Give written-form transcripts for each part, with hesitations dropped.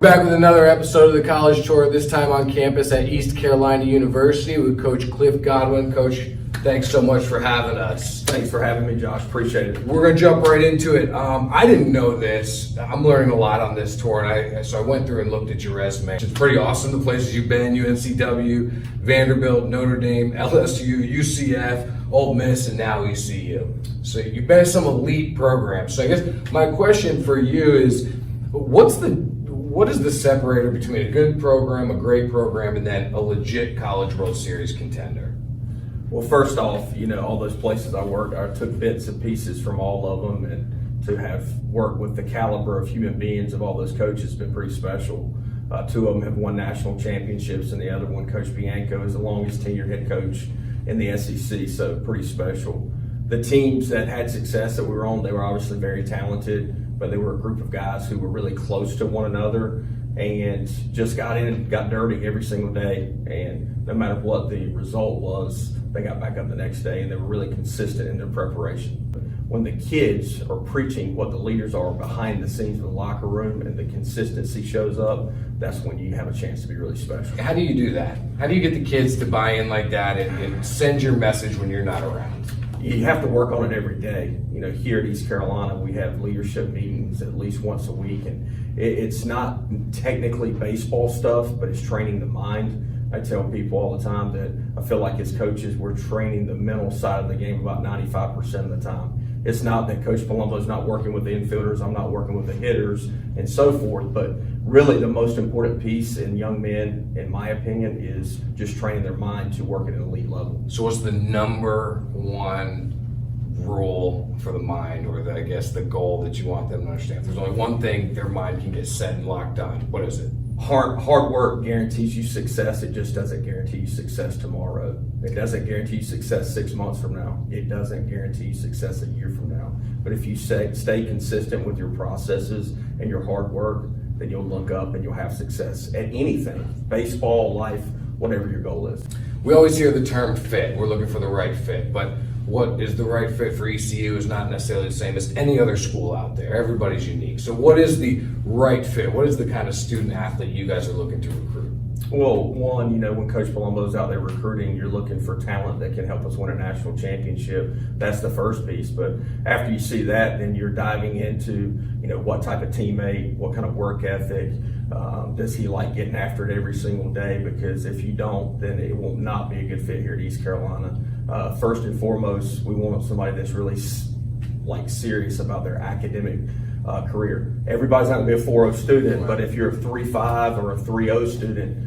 Back with another episode of the College Tour, this time on campus at East Carolina University with Coach Cliff Godwin. Coach, thanks so much for having us. Thanks for having me, Josh. Appreciate it. We're going to jump right into it. I didn't know this. I'm learning a lot on this tour, and so I went through and looked at your resume. It's pretty awesome, the places you've been: UNCW, Vanderbilt, Notre Dame, LSU, UCF, Ole Miss, and now ECU. So you've been in some elite programs. So I guess my question for you is, what is the separator between a good program, a great program, and then a legit College World Series contender? Well, first off, all those places I worked, I took bits and pieces from all of them, and to have worked with the caliber of human beings of all those coaches has been pretty special. Two of them have won national championships, and the other one, Coach Bianco, is the longest tenured head coach in the SEC, so pretty special. The teams that had success that we were on, they were obviously very talented, but they were a group of guys who were really close to one another and just got in and got dirty every single day. And no matter what the result was, they got back up the next day, and they were really consistent in their preparation. When the kids are preaching what the leaders are behind the scenes of the locker room and the consistency shows up, that's when you have a chance to be really special. How do you do that? How do you get the kids to buy in like that and send your message when you're not around? You have to work on it every day. Here at East Carolina, we have leadership meetings at least once a week, and it's not technically baseball stuff, but it's training the mind. I tell people all the time that I feel like as coaches, we're training the mental side of the game about 95% of the time. It's not that Coach Palumbo's not working with the infielders, I'm not working with the hitters, and so forth, but really the most important piece in young men, in my opinion, is just training their mind to work at an elite level. So what's the number one rule for the mind, or the goal that you want them to understand? If there's only one thing their mind can get set and locked on, what is it? Hard work guarantees you success. It just doesn't guarantee you success tomorrow. It doesn't guarantee you success 6 months from now. It doesn't guarantee you success a year from now. But if you stay consistent with your processes and your hard work, then you'll look up and you'll have success at anything, baseball, life, whatever your goal is. We always hear the term fit. We're looking for the right fit, but what is the right fit for ECU is not necessarily the same as any other school out there. Everybody's unique. So what is the right fit? What is the kind of student athlete you guys are looking to recruit? Well, one, when Coach Palumbo's out there recruiting, you're looking for talent that can help us win a national championship. That's the first piece. But after you see that, then you're diving into, what type of teammate, what kind of work ethic, does he like getting after it every single day? Because if you don't, then it will not be a good fit here at East Carolina. First and foremost, we want somebody that's really serious about their academic career. Everybody's not going to be a 4.0 student, but if you're a 3.5 or a 3.0 student,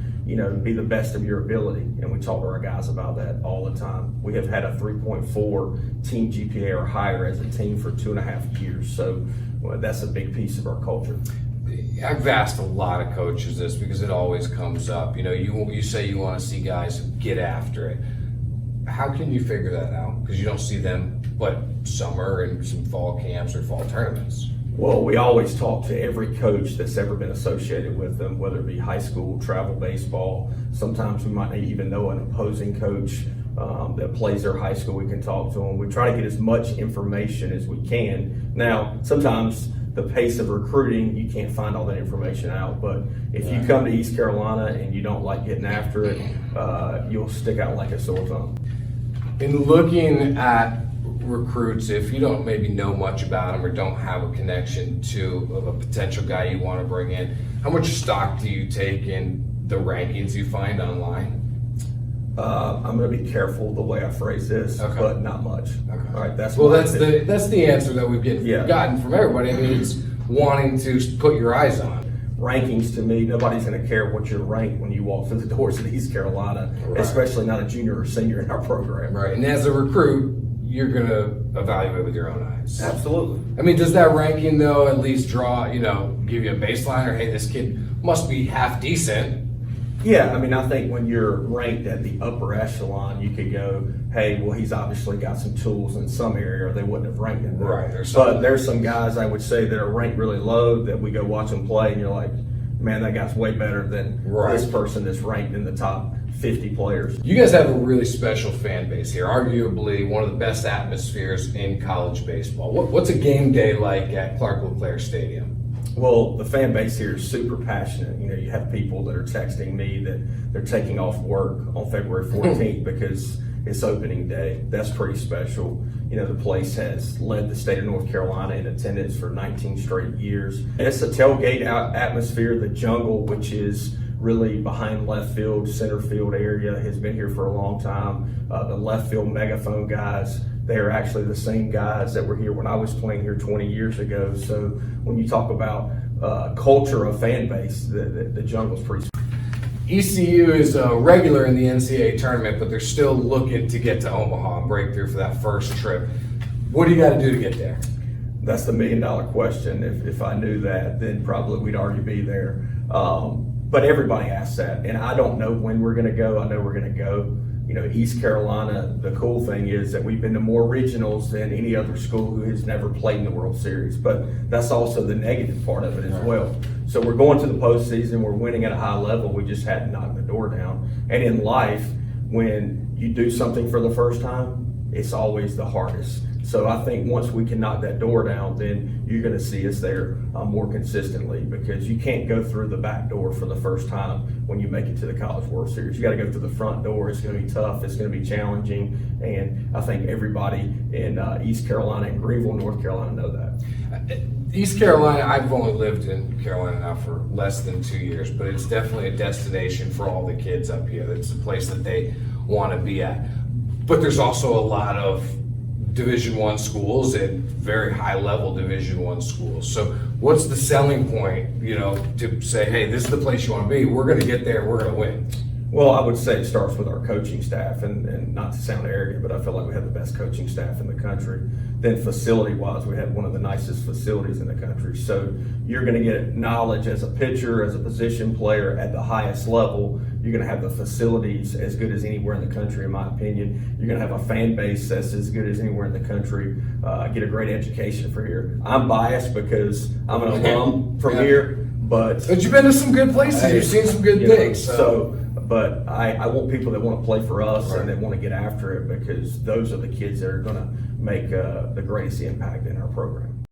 be the best of your ability. And we talk to our guys about that all the time. We have had a 3.4 team GPA or higher as a team for 2.5 years. So that's a big piece of our culture. I've asked a lot of coaches this because it always comes up. You say you want to see guys who get after it. How can you figure that out? Because you don't see them but summer and some fall camps or fall tournaments. Well, we always talk to every coach that's ever been associated with them, whether it be high school, travel baseball. Sometimes we might even know an opposing coach that plays their high school. We can talk to them. We try to get as much information as we can. Now, sometimes the pace of recruiting, you can't find all that information out. But if you come to East Carolina and you don't like getting after it, you'll stick out like a sore thumb. In looking at recruits, if you don't maybe know much about them or don't have a connection to a potential guy you want to bring in, how much stock do you take in the rankings you find online? I'm going to be careful the way I phrase this, but not much. Okay. All right, that's the answer that we've gotten from everybody. I mean, it's wanting to put your eyes on. Rankings, to me, nobody's going to care what you're ranked when you walk through the doors of East Carolina, especially not a junior or senior in our program. Right, and as a recruit, you're going to evaluate with your own eyes. Absolutely. I mean, does that ranking, though, at least give you a baseline, or hey, this kid must be half decent? Yeah, I mean, I think when you're ranked at the upper echelon, you could go, hey, well, he's obviously got some tools in some area, or they wouldn't have ranked him there. Right. But there's some guys I would say that are ranked really low that we go watch them play, and you're like, man, that guy's way better than this person that's ranked in the top 50 players. You guys have a really special fan base here, arguably one of the best atmospheres in college baseball. What's a game day like at Clark LeClaire Stadium? Well, the fan base here is super passionate. You know, you have people that are texting me that they're taking off work on February 14th because it's opening day. That's pretty special. You know, the place has led the state of North Carolina in attendance for 19 straight years. It's a tailgate atmosphere. The jungle, which is really behind left field, center field area, has been here for a long time. The left field megaphone guys, they are actually the same guys that were here when I was playing here 20 years ago. So when you talk about culture of fan base, the jungle's pretty. ECU is a regular in the NCAA tournament, but they're still looking to get to Omaha and break through for that first trip. What do you got to do to get there? That's the $1 million question. If I knew that, then probably we'd already be there. But everybody asks that, and I don't know when we're going to go. I know we're going to go. You know, East Carolina, the cool thing is that we've been to more regionals than any other school who has never played in the World Series. But that's also the negative part of it as well. So we're going to the postseason. We're winning at a high level. We just had to knock the door down. And in life, when you do something for the first time, it's always the hardest. So I think once we can knock that door down, then you're going to see us there more consistently, because you can't go through the back door for the first time when you make it to the College World Series. You got to go through the front door. It's going to be tough. It's going to be challenging. And I think everybody in East Carolina and Greenville, North Carolina know that. East Carolina, I've only lived in Carolina now for less than 2 years, but it's definitely a destination for all the kids up here. It's a place that they want to be at. But there's also a lot of Division I schools and very high level Division I schools. So what's the selling point, you know, to say, hey, this is the place you want to be. We're going to get there. We're going to win. Well, I would say it starts with our coaching staff, and not to sound arrogant, but I feel like we have the best coaching staff in the country. Then facility-wise, we have one of the nicest facilities in the country. So you're going to get knowledge as a pitcher, as a position player at the highest level. You're going to have the facilities as good as anywhere in the country, in my opinion. You're going to have a fan base that's as good as anywhere in the country. Get a great education for here. I'm biased because I'm an alum from here, but you've been to some good places. You've seen some good things. But I want people that want to play for us and that want to get after it, because those are the kids that are going to make the greatest impact in our program.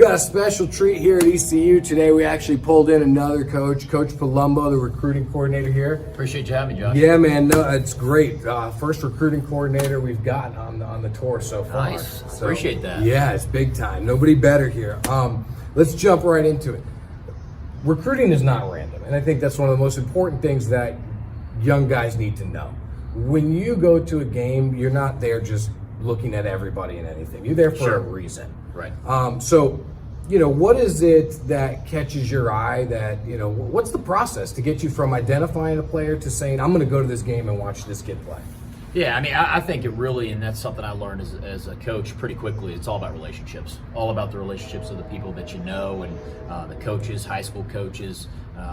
got a special treat here at ECU today. We actually pulled in another coach, Coach Palumbo, the recruiting coordinator here. Appreciate you having me, Josh. Yeah, man, no, it's great. First recruiting coordinator we've got on the tour so far. Nice. So, Appreciate that. Yeah, it's big time. Nobody better here. Let's jump right into it. Recruiting is not random, and I think that's one of the most important things that young guys need to know. When you go to a game, you're not there just looking at everybody and anything. You're there for a reason. Right. So, what is it that catches your eye that, what's the process to get you from identifying a player to saying, I'm going to go to this game and watch this kid play? Yeah, I mean, I think it really, and that's something I learned as a coach pretty quickly, it's all about relationships. All about the relationships of the people that you know and the coaches, high school coaches.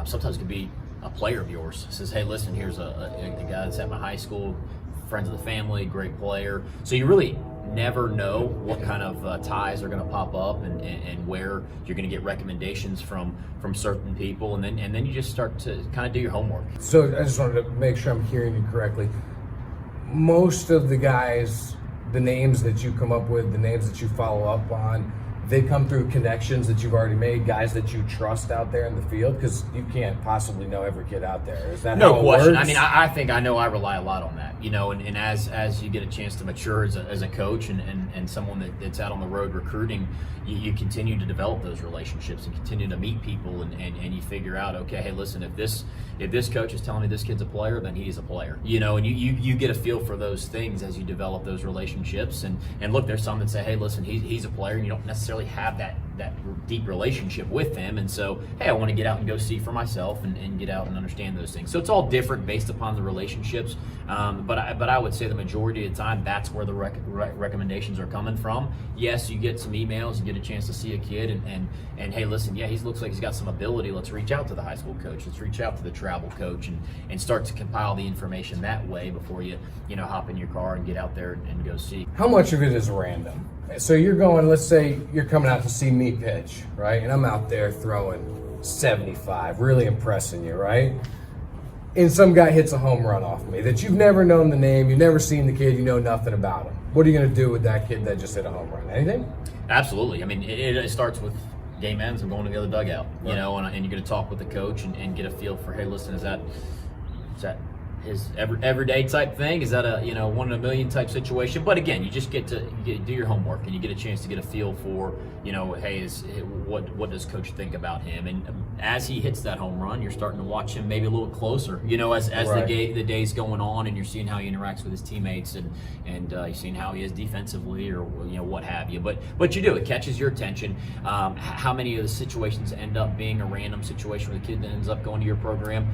Sometimes it could be a player of yours says, hey, listen, here's a guy that's at my high school, friends of the family, great player. So you really never know what kind of ties are going to pop up and where you're going to get recommendations from certain people, and then you just start to kind of do your homework. So I just wanted to make sure I'm hearing you correctly. Most of the guys, the names that you come up with, the names that you follow up on, they come through connections that you've already made, guys that you trust out there in the field, because you can't possibly know every kid out there. Is that no how it question? works? I mean, I think I know I rely a lot on that, and as you get a chance to mature as a coach and someone that's out on the road recruiting, you continue to develop those relationships and continue to meet people and you figure out, okay, hey, listen, if this coach is telling me this kid's a player, then he's a player, and you get a feel for those things as you develop those relationships. And look, there's some that say, hey, listen, he's a player, and you don't necessarily have that deep relationship with them, and so, hey, I want to get out and go see for myself and get out and understand those things. So it's all different based upon the relationships, but I would say the majority of the time that's where the recommendations are coming from. Yes, you get some emails, you get a chance to see a kid and hey, listen, yeah, he looks like he's got some ability, let's reach out to the high school coach, let's reach out to the travel coach and start to compile the information that way before you hop in your car and get out there and go see. How much of it is random? So you're going, let's say you're coming out to see me pitch, right? And I'm out there throwing 75, really impressing you, right? And some guy hits a home run off me that you've never known the name, you've never seen the kid, you know nothing about him. What are you going to do with that kid that just hit a home run? Anything? Absolutely. I mean, it starts with game ends and going to the other dugout, and you're going to talk with the coach and get a feel for, hey, listen, is that his everyday type thing? Is that a 1 in a million type situation? But again, you just get to do your homework and you get a chance to get a feel for hey, what does coach think about him? And as he hits that home run, you're starting to watch him maybe a little closer. As right. the day's going on, and you're seeing how he interacts with his teammates and you're seeing how he is defensively or what have you. But you do, it catches your attention. How many of the situations end up being a random situation where the kid ends up going to your program?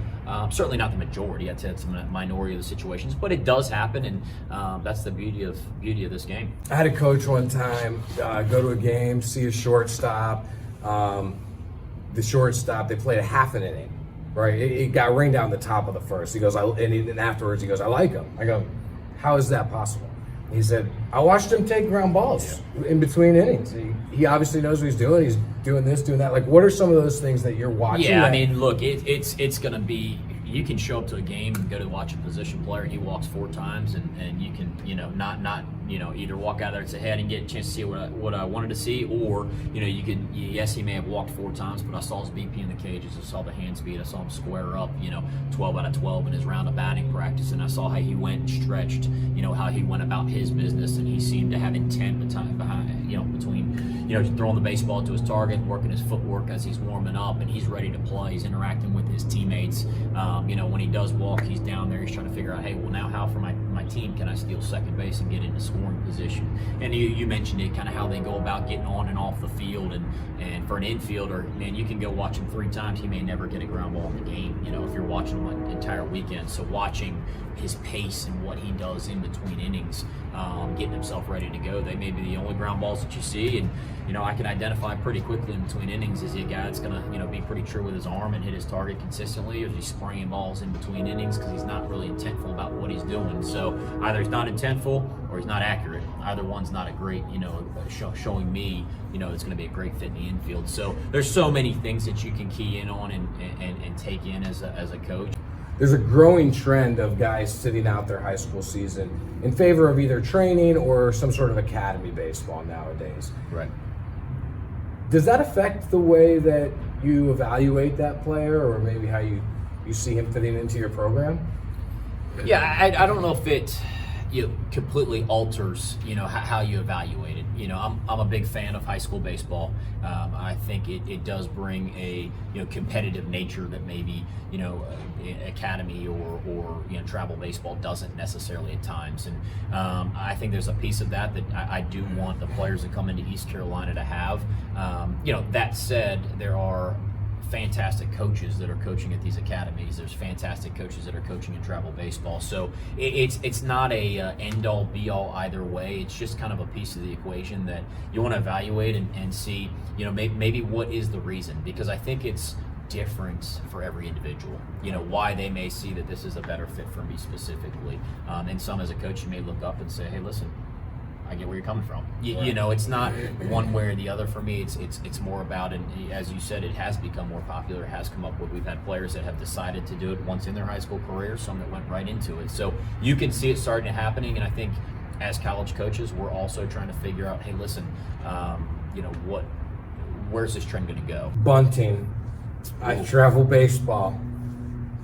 Certainly not the majority. I'd say it's a minority of the situations, but it does happen, and that's the beauty of this game. I had a coach one time go to a game, see a shortstop. The shortstop, they played a half an inning, right? It got rained down the top of the first. He goes, and afterwards he goes, I like him. I go, how is that possible? He said, I watched him take ground balls in between innings. He obviously knows what he's doing. He's doing this, doing that. Like, what are some of those things that you're watching? Yeah, I mean, look, it's going to be, you can show up to a game and go to watch a position player and he walks 4 times and you can, not either walk out there and say, hey, I didn't get a chance to see what I wanted to see, or, you can, yes, he may have walked 4 times, but I saw his BP in the cages, I saw the hand speed, I saw him square up, 12 out of 12 in his round of batting practice, and I saw how he went and stretched, how he went about his business, and he seemed to have intent between throwing the baseball to his target, working his footwork as he's warming up, and he's ready to play, he's interacting with his teammates. When he does walk, he's down there, he's trying to figure out, hey, well, now how for my team can I steal second base and get into scoring position? And you mentioned it, kind of how they go about getting on and off the field, and for an infielder, man, you can go watch him 3 times, he may never get a ground ball in the game, if you're watching him an entire weekend. So watching his pace and what he does in between innings, getting himself ready to go, they may be the only ground balls that you see, and I can identify pretty quickly in between innings, is he a guy that's going to be pretty true with his arm and hit his target consistently, or is he spraying balls in between innings because he's not really intentful about what he's doing? So either he's not intentful or he's not accurate. Either one's not a great showing me it's going to be a great fit in the infield. So there's so many things that you can key in on and take in as a coach. There's a growing trend of guys sitting out their high school season in favor of either training or some sort of academy baseball nowadays. Right. Does that affect the way that you evaluate that player, or maybe how you see him fitting into your program? Yeah, I don't know if it completely alters how you evaluate it. I'm a big fan of high school baseball. I think it does bring a competitive nature that maybe academy or travel baseball doesn't necessarily at times. And I think there's a piece of that I do want the players that come into East Carolina to have. That said, there are fantastic coaches that are coaching at these academies. There's fantastic coaches that are coaching in travel baseball. So it's not a end all be all either way. It's just kind of a piece of the equation that you want to evaluate and see, maybe what is the reason, because I think it's different for every individual, why they may see that this is a better fit for me specifically. And some as a coach, you may look up and say, hey, listen, I get where you're coming from. It's not one way or the other for me. It's more about, and as you said, it has become more popular. It has come up with, we've had players that have decided to do it once in their high school career, some that went right into it. So you can see it starting to happening, and I think as college coaches, we're also trying to figure out, hey, listen, where's this trend going to go? Bunting, travel baseball.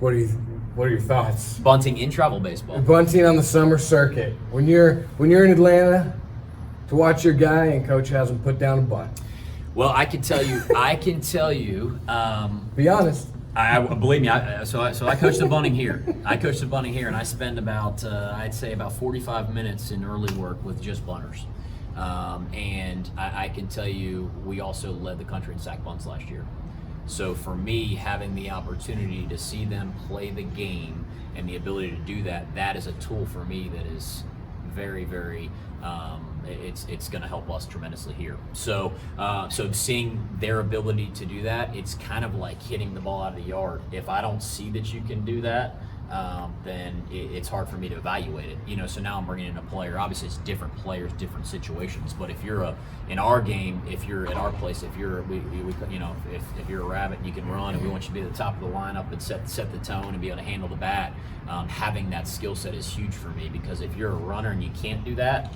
What are your thoughts? Bunting in travel baseball. Bunting on the summer circuit. When you're in Atlanta to watch your guy and coach has him put down a bunt. Well, I can tell you. Be honest. I believe me. So I coach the bunting here. And I spend about I'd say about 45 minutes in early work with just bunters. And I can tell you, we also led the country in sack bunts last year. So for me, having the opportunity to see them play the game and the ability to do that, that is a tool for me that is very, very, it's going to help us tremendously here. So seeing their ability to do that, it's kind of like hitting the ball out of the yard. If I don't see that you can do that, then it's hard for me to evaluate it. So now I'm bringing in a player. Obviously, it's different players, different situations. But if you're in our game, if you're at our place, if you're if you're a rabbit, and you can run, and we want you to be at the top of the lineup and set the tone and be able to handle the bat. Having that skill set is huge for me, because if you're a runner and you can't do that,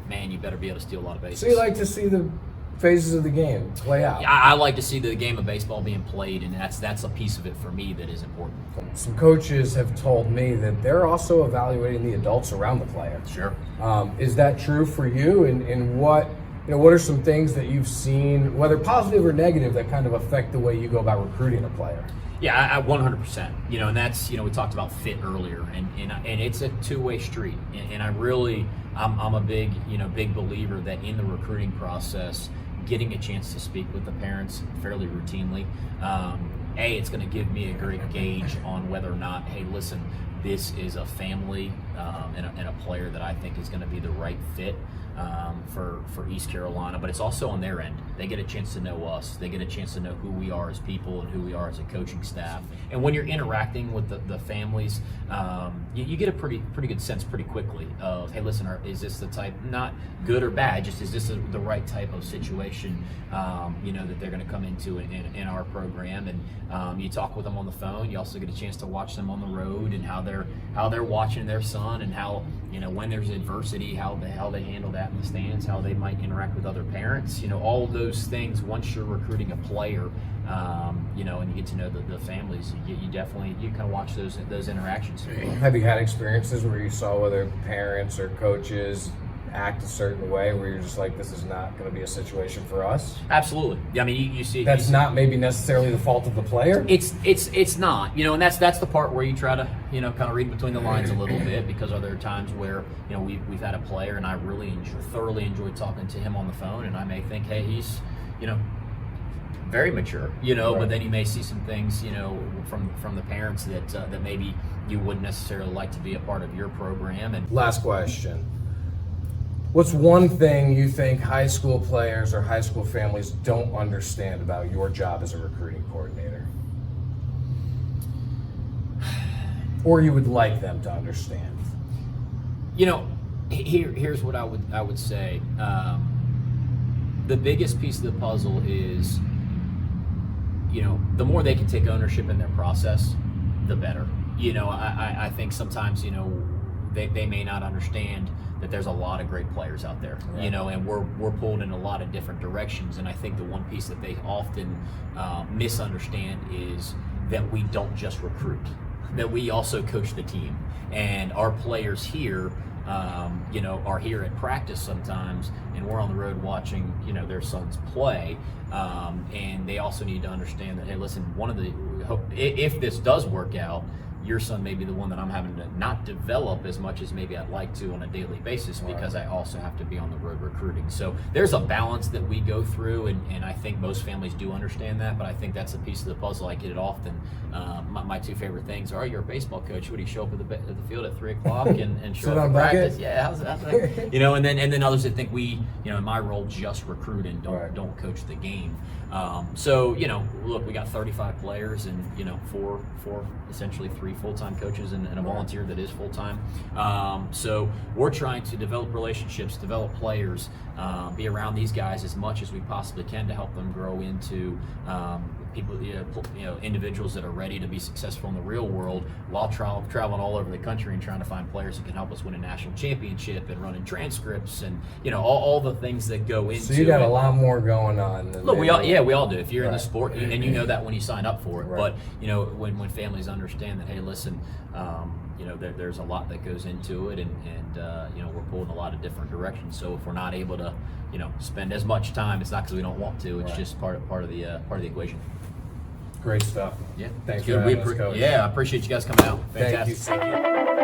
man, you better be able to steal a lot of bases. So you like to see the phases of the game play out? I like to see the game of baseball being played, and that's a piece of it for me that is important. Some coaches have told me that they're also evaluating the adults around the player. Sure. Is that true for you? And what are some things that you've seen, whether positive or negative, that kind of affect the way you go about recruiting a player? Yeah, I 100%. And that's, we talked about fit earlier, and it's a two-way street. And I'm a big believer that in the recruiting process, getting a chance to speak with the parents fairly routinely, it's going to give me a great gauge on whether or not, hey, listen, this is a family and a player that I think is going to be the right fit for East Carolina. But it's also on their end. They get a chance to know us. They get a chance to know who we are as people and who we are as a coaching staff. And when you're interacting with the families, you get a pretty good sense pretty quickly of, hey, listen, is this the type, not good or bad, just is this the right type of situation, that they're going to come into in our program. And you talk with them on the phone. You also get a chance to watch them on the road and how they're watching their son, and how, when there's adversity, how they handle that in the stands, how they might interact with other parents, all of those things. Once you're recruiting a player, and you get to know the families, you kind of watch those interactions. Have you had experiences where you saw whether parents or coaches act a certain way where you're just like, this is not going to be a situation for us? Absolutely. I mean, you see that's not maybe necessarily the fault of the player. It's not, and that's the part where you try to kind of read between the lines a little bit, because are there times where we've had a player and I really thoroughly enjoyed talking to him on the phone, and I may think, hey, he's very mature, right. But then you may see some things, from the parents that maybe you wouldn't necessarily like to be a part of your program. And last question. What's one thing you think high school players or high school families don't understand about your job as a recruiting coordinator? Or you would like them to understand? Here's what I would say. The biggest piece of the puzzle is, the more they can take ownership in their process, the better. I think sometimes, they may not understand that there's a lot of great players out there, Right. you know, and we're pulled in a lot of different directions. And I think the one piece that they often misunderstand is that we don't just recruit, that we also coach the team, and our players here, you know, are here at practice sometimes, and we're on the road watching, you know, their sons play, and they also need to understand that, hey, listen, if this does work out, your son may be the one that I'm having to not develop as much as maybe I'd like to on a daily basis, because I also have to be on the road recruiting. So there's a balance that we go through, and I think most families do understand that, but I think that's a piece of the puzzle. I get it often. My two favorite things are, you're a baseball coach, would he show up at the field at 3 o'clock and show Sit up on for practice? bucket? Yeah, how's that? You know, and then others that think we, you know, in my role, just recruit and don't coach the game. So, you know, look, we got 35 players, and, you know, four essentially 3 full-time coaches and a volunteer that is full-time. So we're trying to develop relationships, develop players, be around these guys as much as we possibly can to help them grow into people, you know, individuals that are ready to be successful in the real world, while traveling all over the country and trying to find players that can help us win a national championship and running transcripts and, you know, all the things that go into it. So you got a lot more going on than Look, we all do. If you're in the Right. sport, and you know that when you sign up for it. Right. But, you know, when families understand that, hey, listen, you know, there's a lot that goes into it, and you know, we're pulling a lot of different directions. So if we're not able to, you know, spend as much time, it's not because we don't want to. It's Right. just part of the equation. Great stuff. Yeah, Thanks Good. for having us, Coach. Yeah, I appreciate you guys coming out. Thank you. Fantastic. Thank you.